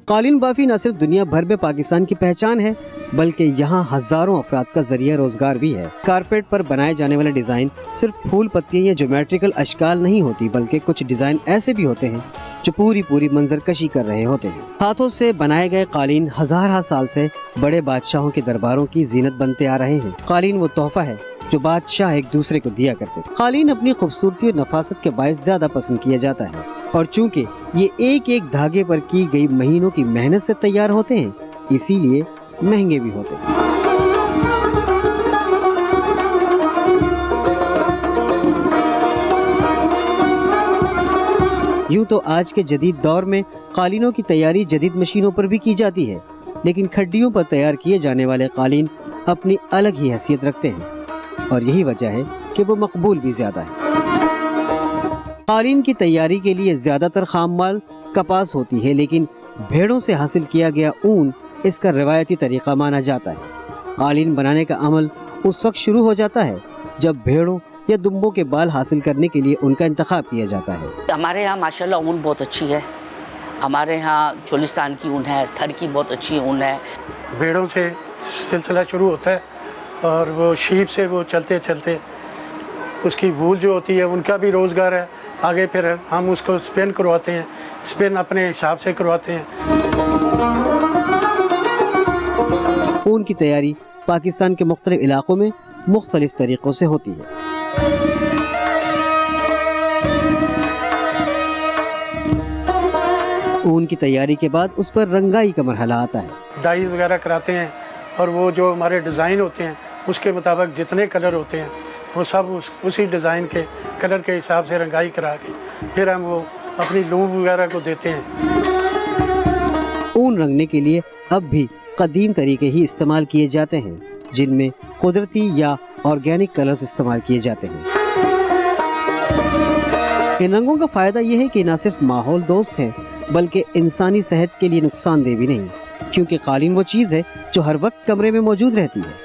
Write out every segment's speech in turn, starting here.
कालीन बाफी न सिर्फ दुनिया भर में पाकिस्तान की पहचान है, बल्कि यहाँ हजारों अफराद का जरिया रोजगार भी है। कारपेट पर बनाए जाने वाले डिजाइन सिर्फ फूल पत्तियां या ज्योमेट्रिकल अशकाल नहीं होती, बल्कि कुछ डिजाइन ऐसे भी होते हैं जो पूरी मंजरकशी कर रहे होते हैं। हाथों से बनाए गए कालीन हजार साल से बड़े बादशाहों के दरबारों की जीनत बनते आ रहे हैं। कालीन वो तोहफा है जो बादशाह एक दूसरे को दिया करते थे। कालीन अपनी खूबसूरती और नफासत के बायस ज्यादा पसंद किया जाता है, और चूंकि ये एक एक धागे पर की गई महीनों की मेहनत से तैयार होते हैं, इसीलिए महंगे भी होते हैं। यूँ तो आज के जदीद दौर में कालीनों की तैयारी जदीद मशीनों पर भी की जाती है, लेकिन खड्डियों पर तैयार किए जाने वाले कालीन अपनी अलग ही हैसियत रखते हैं, और यही वजह है कि वो मकबूल भी ज्यादा है। कालीन की तैयारी के लिए ज्यादातर खाम माल कपास होती है, लेकिन भेड़ों से हासिल किया गया ऊन इसका रिवायती तरीका माना जाता है। कालीन बनाने का अमल उस वक्त शुरू हो जाता है जब भेड़ों या दुम्बों के बाल हासिल करने के लिए उनका इंतखाब किया जाता है। हमारे यहाँ माशाल्लाह ऊन बहुत अच्छी है। हमारे यहाँ चोलिस्तान की ऊन है, थर की बहुत अच्छी ऊन है। भेड़ों से सिलसिला शुरू होता है और वो शीप से वो चलते चलते उसकी वूल जो होती है उनका भी रोज़गार है। आगे फिर हम उसको स्पिन करवाते हैं, स्पिन अपने हिसाब से करवाते हैं। ऊन की तैयारी पाकिस्तान के मुख्तलिफ इलाकों में मुख्तलिफ तरीक़ों से होती है। ऊन की तैयारी के बाद उस पर रंगाई का मरहला आता है। डाई वगैरह कराते हैं और वो जो हमारे डिज़ाइन होते हैं उसके मुताबिक जितने कलर होते हैं वो सब उसी डिज़ाइन के कलर के हिसाब से रंगाई करा के फिर हम वो अपनी लूम वगैरह को देते हैं। ऊन रंगने के लिए अब भी कदीम तरीके ही इस्तेमाल किए जाते हैं, जिनमें कुदरती या ऑर्गेनिक कलर्स इस्तेमाल किए जाते हैं। इन रंगों का फायदा यह है कि न सिर्फ माहौल दोस्त है, बल्कि इंसानी सेहत के लिए नुकसानदेह भी नहीं, क्योंकि कालीन वो चीज़ है जो हर वक्त कमरे में मौजूद रहती है।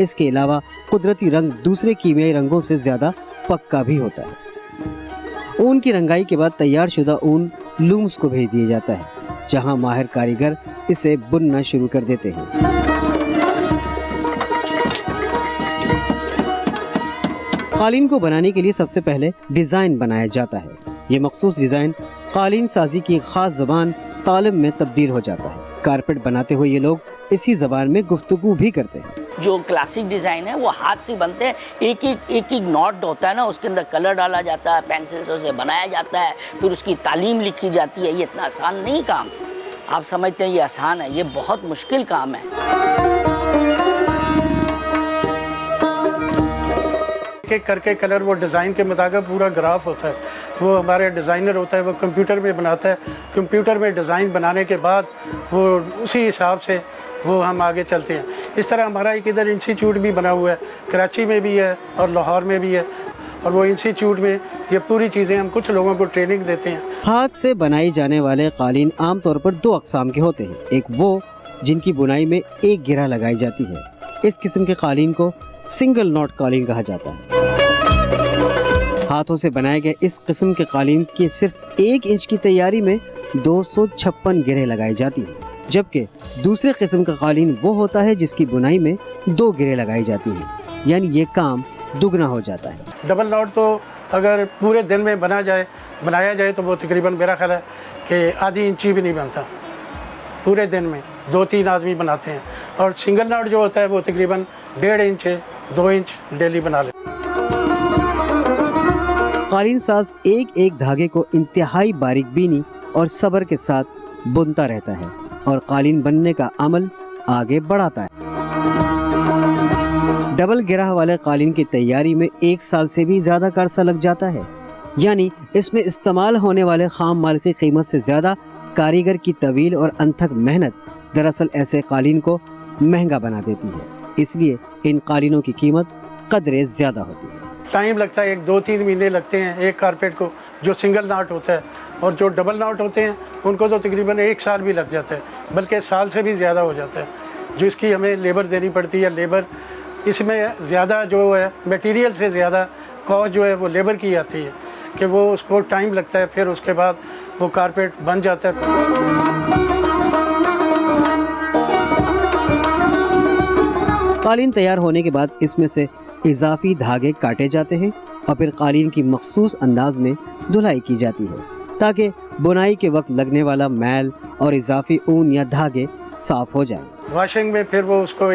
इसके अलावा कुदरती रंग दूसरे कीमियाई रंगों से ज्यादा पक्का भी होता है। ऊन की रंगाई के बाद तैयार शुदा ऊन लूम्स को भेज दिया जाता है, जहां माहिर कारीगर इसे बुनना शुरू कर देते हैं। कालीन को बनाने के लिए सबसे पहले डिजाइन बनाया जाता है। ये मखसूस डिजाइन कालीन साजी की खास जबान तालिम में तब्दील हो जाता है। कारपेट बनाते हुए ये लोग इसी जबान में गुफ्तगू भी करते हैं। जो क्लासिक डिज़ाइन है वो हाथ से बनते हैं। एक नॉट होता है ना, उसके अंदर कलर डाला जाता है, पेंसिल से उसे बनाया जाता है, फिर उसकी तालीम लिखी जाती है। ये इतना आसान नहीं काम। आप समझते हैं ये आसान है, ये बहुत मुश्किल काम है। एक करके कलर वो डिज़ाइन के मुताबिक पूरा ग्राफ होता है, वो हमारे डिज़ाइनर होता है, वो कंप्यूटर में बनाता है। कंप्यूटर में डिज़ाइन बनाने के बाद वो उसी हिसाब से वो हम आगे चलते हैं। इस तरह हमारा एक इधर इंस्टीट्यूट भी बना हुआ है, कराची में भी है और लाहौर में भी है, और वो इंस्टीट्यूट में ये पूरी चीज़ें हम कुछ लोगों को ट्रेनिंग देते हैं। हाथ से बनाई जाने वाले कालीन आमतौर पर दो अक़साम के होते हैं। एक वो जिनकी बुनाई में एक गिरा लगाई जाती है। इस किस्म के कालीन को सिंगल नॉट कालीन कहा जाता है। हाथों से बनाए गए इस किस्म के कालीन की सिर्फ 1 इंच की तैयारी में 256 गिरें लगाई जाती हैं, जबकि दूसरे किस्म का कालीन वो होता है जिसकी बुनाई में 2 गिरें लगाई जाती हैं, यानी ये काम दुगना हो जाता है। डबल नॉट तो अगर पूरे दिन में बनाया जाए तो वो तकरीबन मेरा ख्याल है कि आधी इंची भी नहीं बनता। पूरे दिन में 2-3 आदमी बनाते हैं, और सिंगल नॉट जो होता है वो तकरीबन 1.5 इंच 2 इंच डेली बना लेते हैं। कालीन साज एक एक धागे को इंतहाई बारीक बीनी और सब्र के साथ बुनता रहता है और कालीन बनने का अमल आगे बढ़ाता है। डबल गिराह वाले कालीन की तैयारी में 1 साल से भी ज्यादा का अरसा लग जाता है, यानी इसमें इस्तेमाल होने वाले खाम माल की कीमत से ज्यादा कारीगर की तवील और अनथक मेहनत दरअसल ऐसे कालीन को महंगा बना देती है। इसलिए इन कालीनों की कीमत कदरे ज्यादा होती है। टाइम लगता है, 1-2-3 महीने लगते हैं एक कारपेट को, जो सिंगल नॉट होता है, और जो डबल नॉट होते हैं उनको तो तकरीबन 1 साल भी लग जाता है, बल्कि साल से भी ज़्यादा हो जाता है। जो इसकी हमें लेबर देनी पड़ती है, लेबर इसमें ज़्यादा जो है मटेरियल से ज़्यादा कॉस्ट जो है वो लेबर की आती है, कि वो उसको टाइम लगता है, फिर उसके बाद वो कारपेट बन जाता है। कालीन तैयार होने के बाद इसमें से इजाफी धागे काटे जाते हैं और फिर कालीन की मखसूस अंदाज में धुलाई की जाती है ताकि बुनाई के वक्त लगने वाला मैल और इजाफी ऊन या धागे साफ हो जाए। वॉशिंग में फिर वो उसको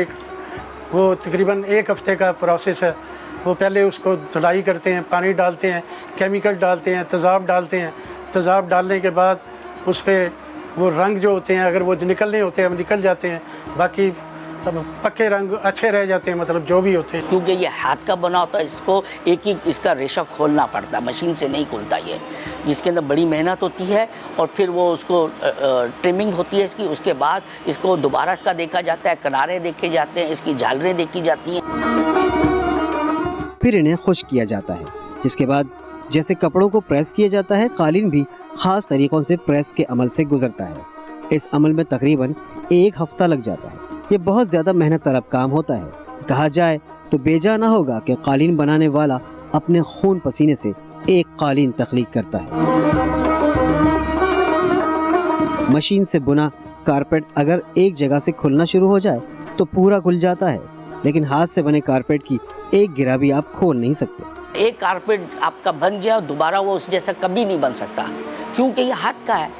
वो तकरीबन 1 हफ्ते का प्रोसेस है। वो पहले उसको धुलाई करते हैं, पानी डालते हैं, केमिकल डालते हैं, तेज़ाब डालते हैं। तेज़ाब डालने के बाद उस पर वो रंग जो होते हैं, अगर वो निकलने होते हैं, हम निकल जाते हैं, बाकी पक्के रंग अच्छे रह जाते हैं, मतलब जो भी होते हैं। क्योंकि ये हाथ का बना होता है, इसको एक एक इसका रेशा खोलना पड़ता है, मशीन से नहीं खुलता ये। इसके अंदर बड़ी मेहनत होती है और फिर वो उसको ट्रिमिंग होती है इसकी। उसके बाद इसको दोबारा इसका देखा जाता है, किनारे देखे जाते हैं, इसकी झालरें देखी जाती हैं। फिर इन्हें खुश्क किया जाता है, जिसके बाद जैसे कपड़ों को प्रेस किया जाता है, कालीन भी खास तरीकों से प्रेस के अमल से गुजरता है। इस अमल में तकरीबन 1 हफ्ता लग जाता है। ये बहुत ज़्यादा मेहनत तलब काम होता है। कहा जाए तो बेजा ना होगा कि कालीन बनाने वाला अपने खून पसीने से एक कालीन तख्लीक करता है। मशीन से बुना कारपेट अगर एक जगह से खुलना शुरू हो जाए तो पूरा खुल जाता है, लेकिन हाथ से बने कारपेट की एक गिरा भी आप खोल नहीं सकते। एक कारपेट आपका बन गया, दोबारा वो उस जैसा कभी नहीं बन सकता, क्योंकि ये हाथ का है।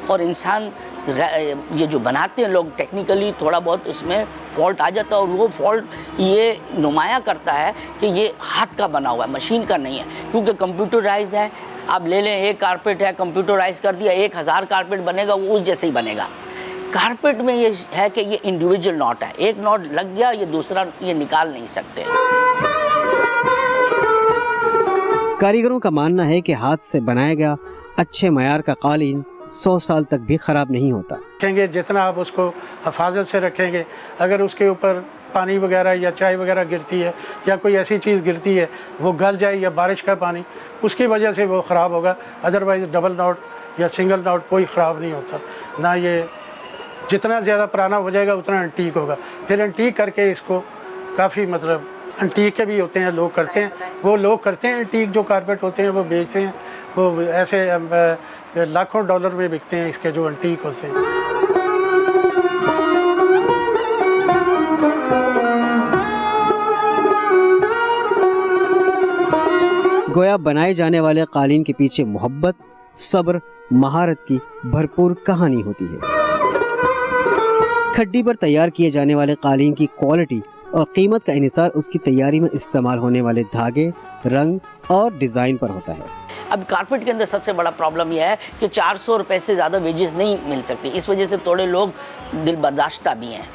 और इंसान ये जो बनाते हैं लोग, टेक्निकली थोड़ा बहुत उसमें फॉल्ट आ जाता है, और वो फॉल्ट ये नुमाया करता है कि ये हाथ का बना हुआ है, मशीन का नहीं है। क्योंकि कंप्यूटराइज है, आप ले लें, एक कारपेट है, कंप्यूटराइज कर दिया, 1000 कारपेट बनेगा, वो उस जैसे ही बनेगा। कारपेट में ये है कि ये इंडिविजुअल नॉट है, एक नॉट लग गया, ये दूसरा ये निकाल नहीं सकते। कारीगरों का मानना है कि हाथ से बनाया गया अच्छे मयार का कालीन 100 साल तक भी ख़राब नहीं होता। रखेंगे जितना आप उसको हिफाजत से रखेंगे, अगर उसके ऊपर पानी वगैरह या चाय वगैरह गिरती है या कोई ऐसी चीज़ गिरती है, वो गल जाए, या बारिश का पानी, उसकी वजह से वो ख़राब होगा। अदरवाइज़ डबल नॉट या सिंगल नॉट कोई ख़राब नहीं होता ना। ये जितना ज़्यादा पुराना हो जाएगा उतना एंटीक होगा। फिर एंटीक करके इसको काफ़ी, मतलब एंटीक के भी होते हैं, लोग करते हैं, वो लोग करते हैं एंटीक जो कारपेट होते हैं वो बेचते हैं, वो ऐसे लाखों डॉलर में बिकते हैं इसके जो एंटीक होते हैं। गोया बनाए जाने वाले कालीन के पीछे मोहब्बत, सब्र, महारत की भरपूर कहानी होती है। खड्डी पर तैयार किए जाने वाले कालीन की क्वालिटी और कीमत का इन्हिसार उसकी तैयारी में इस्तेमाल होने वाले धागे, रंग और डिज़ाइन पर होता है। अब कारपेट के अंदर सबसे बड़ा प्रॉब्लम यह है कि 400 रुपए से ज़्यादा वेजेस नहीं मिल सकती। इस वजह से थोड़े लोग दिल बर्दाश्ता भी हैं।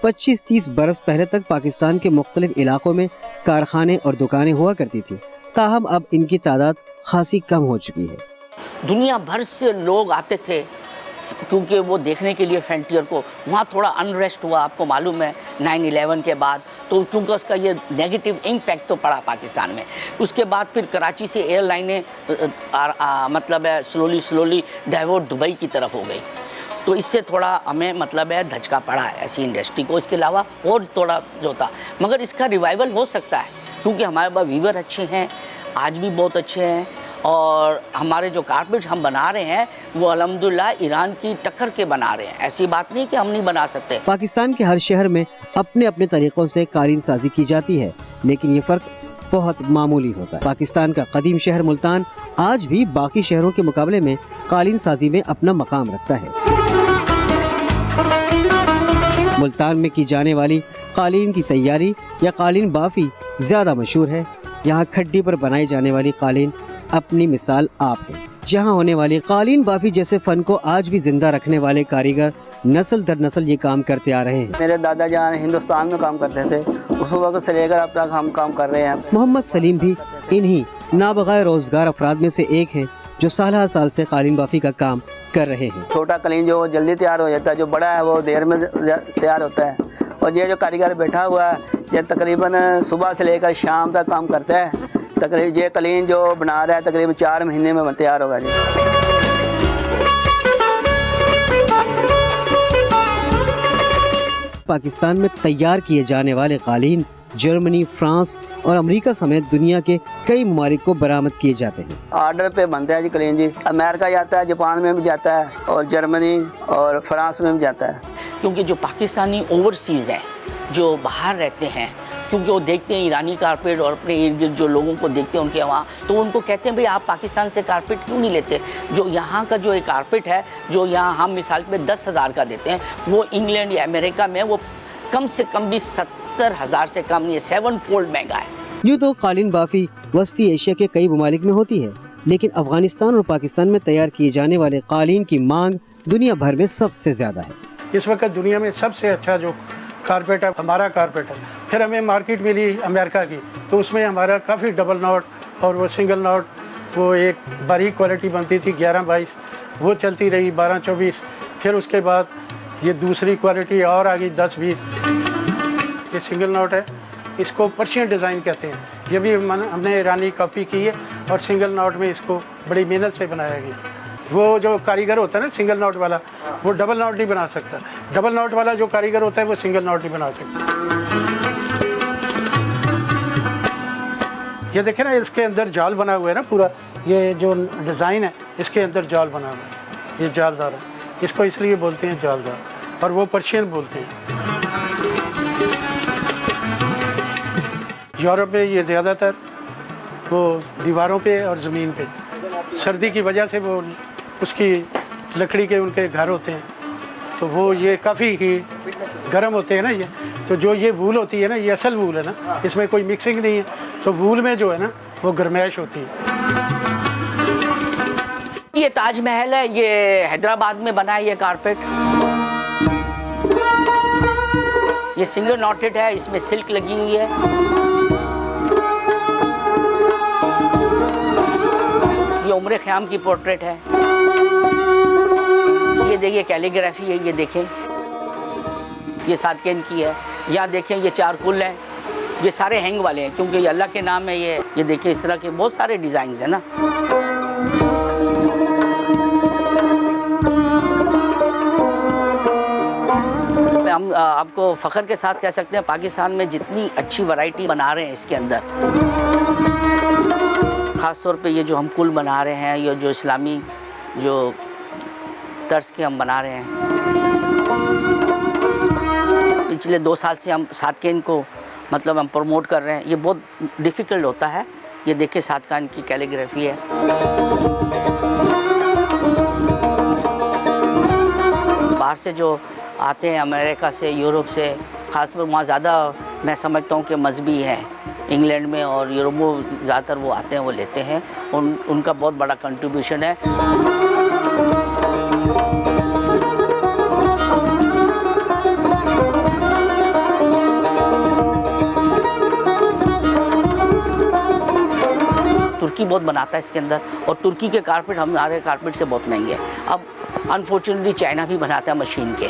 पच्चीस 30 बरस पहले तक पाकिस्तान के मुख्तलिफ इलाकों में कारखाने और दुकानें हुआ करती थी, ताहम अब इनकी तादाद खासी कम हो चुकी है। दुनिया भर से लोग आते थे क्योंकि वो देखने के लिए फ्रंटियर को। वहाँ थोड़ा अनरेस्ट हुआ, आपको मालूम है 9/11 के बाद, तो क्योंकि उसका ये नेगेटिव इम्पैक्ट तो पड़ा पाकिस्तान में। उसके बाद फिर कराची से एयरलाइनें मतलब है स्लोली डाइवर्ट दुबई की तरफ हो गई, तो इससे थोड़ा हमें मतलब है धचका पड़ा है ऐसी इंडस्ट्री को। इसके अलावा और थोड़ा जो था, मगर इसका रिवाइवल हो सकता है क्योंकि हमारे पास वीवर अच्छे हैं, आज भी बहुत अच्छे हैं, और हमारे जो कारपेट्स हम बना रहे हैं वो अल्हम्दुलिल्लाह ईरान की टक्कर के बना रहे हैं। ऐसी बात नहीं कि हम नहीं बना सकते। पाकिस्तान के हर शहर में अपने अपने तरीकों से कालीन साजी की जाती है, लेकिन ये फ़र्क बहुत मामूली होता है। पाकिस्तान का कदीम शहर मुल्तान आज भी बाकी शहरों के मुकाबले में कालीन साजी में अपना मकाम रखता है। मुल्तान में की जाने वाली कालीन की तैयारी या कालीन बाफी ज़्यादा मशहूर है। यहाँ खड्डी पर बनाई जाने वाली कालीन अपनी मिसाल आप है। जहाँ होने वाली कालीन बाफी जैसे फन को आज भी जिंदा रखने वाले कारीगर नस्ल दर नस्ल ये काम करते आ रहे हैं। मेरे दादा जान हिंदुस्तान में काम करते थे, उस वक्त से लेकर अब तक हम काम कर रहे हैं। मोहम्मद सलीम भी इन्हीं नाबग़ैर रोजगार अफराद में से एक हैं जो साल से कालीन बाफी का काम कर रहे हैं। छोटा कालीन जो जल्दी तैयार हो जाता है, जो बड़ा है वो देर में तैयार होता है। और ये जो कारीगर बैठा हुआ है ये तकरीबन सुबह से लेकर शाम तक काम करता है। तकरीबन ये कालीन जो बना रहा है तकरीबन 4 महीने में तैयार होगा जी। पाकिस्तान में तैयार किए जाने वाले कालीन जर्मनी, फ्रांस और अमेरिका समेत दुनिया के कई ममालिक को बरामद किए जाते हैं। ऑर्डर पे बनता है जी कलीन जी। अमेरिका जाता है, जापान में भी जाता है और जर्मनी और फ्रांस में भी जाता है। क्योंकि जो पाकिस्तानी ओवरसीज़ हैं, जो बाहर रहते हैं, क्योंकि वो देखते हैं ईरानी कारपेट और अपने इर्द गिर्द जो लोगों को देखते हैं उनके वहाँ, तो उनको कहते हैं भाई आप पाकिस्तान से कारपेट क्यों नहीं लेते। जो यहाँ का जो एक कारपेट है, जो यहाँ हम मिसाल पे 10,000 का देते हैं, वो इंग्लैंड या अमेरिका में वो कम से कम भी 70,000 से कम नहीं है, 7 फोल्ड महंगा है। यूँ तो कालीन बाफी वस्ती एशिया के कई ममालिक में होती है, लेकिन अफगानिस्तान और पाकिस्तान में तैयार किए जाने वाले कालीन की मांग दुनिया भर में सबसे ज्यादा है। इस वक्त दुनिया में सबसे अच्छा जो कारपेट है हमारा कारपेट है। फिर हमें मार्केट मिली अमेरिका की, तो उसमें हमारा काफ़ी डबल नॉट और वो सिंगल नॉट, वो एक बारीक क्वालिटी बनती थी 11-22, वो चलती रही 12-24। फिर उसके बाद ये दूसरी क्वालिटी और आ गई 10-20। ये सिंगल नॉट है, इसको पर्शियन डिज़ाइन कहते हैं। ये भी हमने ईरानी कॉपी की है और सिंगल नॉट में इसको बड़ी मेहनत से बनाया गया। वो जो कारीगर होता है ना सिंगल नॉट वाला, वो डबल नॉट नहीं बना सकता। डबल नॉट वाला जो कारीगर होता है वो सिंगल नॉट नहीं बना सकता। ये देखें ना, इसके अंदर जाल बना हुआ है ना पूरा, ये जो डिज़ाइन है इसके अंदर जाल बना हुआ है, ये जालदार है, इसको इसलिए बोलते हैं जालदार, और वो पर्शियन बोलते हैं। यूरोप में ये ज़्यादातर वो दीवारों पे और ज़मीन पे, सर्दी की वजह से वो उसकी लकड़ी के उनके घर होते हैं, तो वो ये काफ़ी ही गर्म होते हैं ना ये। तो जो ये वूल होती है ना, ये असल वूल है ना, इसमें कोई मिक्सिंग नहीं है, तो वूल में जो है ना वो गर्मैश होती है। ये ताजमहल है, ये हैदराबाद में बना है ये कारपेट। ये सिंगल नॉटेड है, इसमें सिल्क लगी हुई है। ये उम्र ख़याम की पोर्ट्रेट है। ये देखिए कैलीग्राफी है, ये देखें, ये सादकेन की है। यहाँ देखें ये चारकुल हैं, ये सारे हैंग वाले हैं क्योंकि ये अल्लाह के नाम है। ये देखिए इस तरह के बहुत सारे डिज़ाइन हैं ना। हम आपको फ़ख्र के साथ कह सकते हैं पाकिस्तान में जितनी अच्छी वैरायटी बना रहे हैं इसके अंदर, ख़ास तौर पे ये जो हम कुल बना रहे हैं, ये जो इस्लामी जो तर्ज के हम बना रहे हैं, पिछले 2 साल से हम सादकेन को मतलब हम प्रमोट कर रहे हैं। ये बहुत डिफ़िकल्ट होता है। ये देखिए सादकेन की कैलीग्राफी है। बाहर से जो आते हैं अमेरिका से, यूरोप से, ख़ासकर वहाँ ज़्यादा मैं समझता हूँ कि मजहबी हैं। इंग्लैंड में और यूरोप में ज़्यादातर वो आते हैं, वो लेते हैं। उनका बहुत बड़ा कंट्रीब्यूशन है। तुर्की बहुत बनाता है इसके अंदर, और तुर्की के कारपेट हमारे कारपेट से बहुत महंगे हैं। अब अनफॉर्चुनेटली चाइना भी बनाता है मशीन के,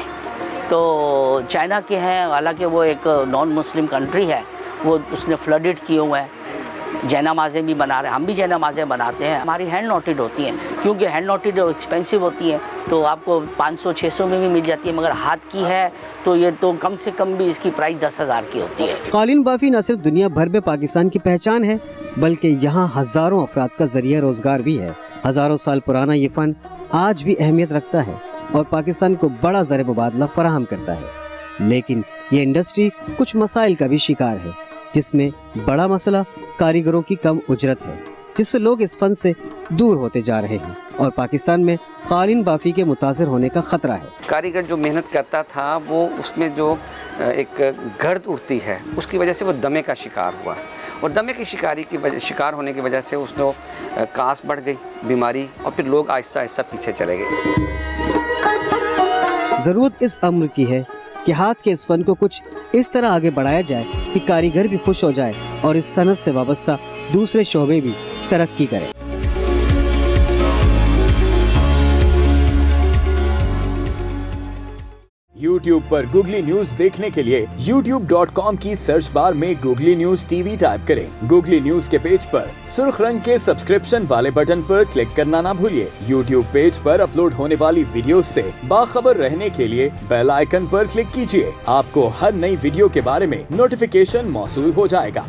तो चाइना के हैं, हालांकि वो एक नॉन मुस्लिम कंट्री है, वो उसने फ्लडेड किए हुए हैं। जैनामाज़ें भी बना रहे हैं, हम भी जैनामाज़ें बनाते हैं। हमारी हैंड नोटेड होती हैं, क्योंकि हैंड नोटेड एक्सपेंसिव होती है, तो आपको 500-600 में भी मिल जाती है, मगर हाथ की है तो ये तो कम से कम भी इसकी प्राइस 10,000 की होती है। कालीन बाफी न सिर्फ दुनिया भर में पाकिस्तान की पहचान है, बल्कि यहाँ हजारों अफराद का जरिया रोजगार भी है। हजारों साल पुराना ये फन आज भी अहमियत रखता है और पाकिस्तान को बड़ा ज़र मुबादला फराहम करता है। लेकिन ये इंडस्ट्री कुछ मसाइल का भी शिकार है, जिसमें बड़ा मसला कारीगरों की कम उजरत है, जिससे लोग इस फन से दूर होते जा रहे हैं और पाकिस्तान में कालीन बाफी के मुतासिर होने का खतरा है। कारीगर जो मेहनत करता था, वो उसमें जो एक गर्द उठती है, उसकी वजह से वो दमे का शिकार हुआ, और दमे की शिकार होने की वजह से उसको कास बढ़ गई, बीमारी, और फिर लोग आहिस्ता आहिस्ता पीछे चले गए। ज़रूरत इस अम्र की है कि हाथ के इस फन को कुछ इस तरह आगे बढ़ाया जाए कि कारीगर भी खुश हो जाए और इस सनत से वाबस्ता दूसरे शोबे भी तरक्की करें। YouTube पर गूगली न्यूज देखने के लिए youtube.com की सर्च बार में गूगली न्यूज टीवी टाइप करें। गूगली न्यूज के पेज पर सुर्ख रंग के सब्सक्रिप्शन वाले बटन पर क्लिक करना ना भूलिए। YouTube पेज पर अपलोड होने वाली वीडियो से बाखबर रहने के लिए बेल आइकन पर क्लिक कीजिए। आपको हर नई वीडियो के बारे में नोटिफिकेशन मौसूल हो जाएगा।